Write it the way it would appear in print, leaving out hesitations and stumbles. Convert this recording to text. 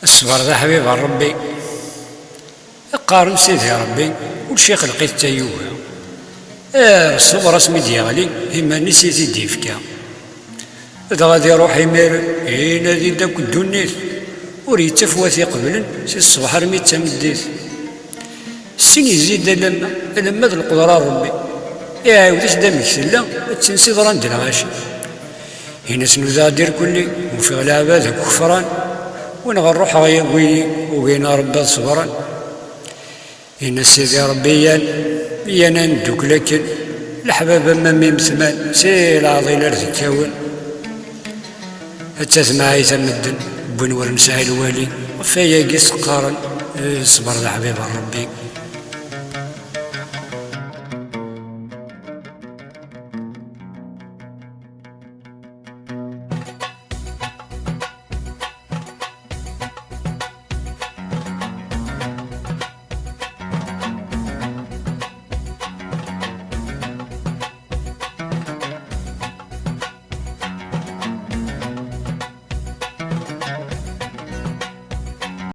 الصبر ذا حبيب ربي قارن سيدي ربي والشيخ لقيت تايوها. الصبر اسمي ديالي إما نسيتي ديفكا إذا غادي يروح يمير ينادي داك الدنيس وريد تفواتي قبل سي الصباح رميت تمديت السن يزيد لما ذا القدرة ربي يعاودش دامك سلا تنسي ضران ديال الغاشي هنا سنوزا دير كلي وفي العباد كفران وين غنروح غيوي وبين ربي صبران هنا سيدي ربي يانا ندوك لكن الحباب ما ميمثمان سي العظيم رزكاون حتى معاي تمدن بنور نسعي الوالي وفيا قيس قارن صبر ذا حبيب ربي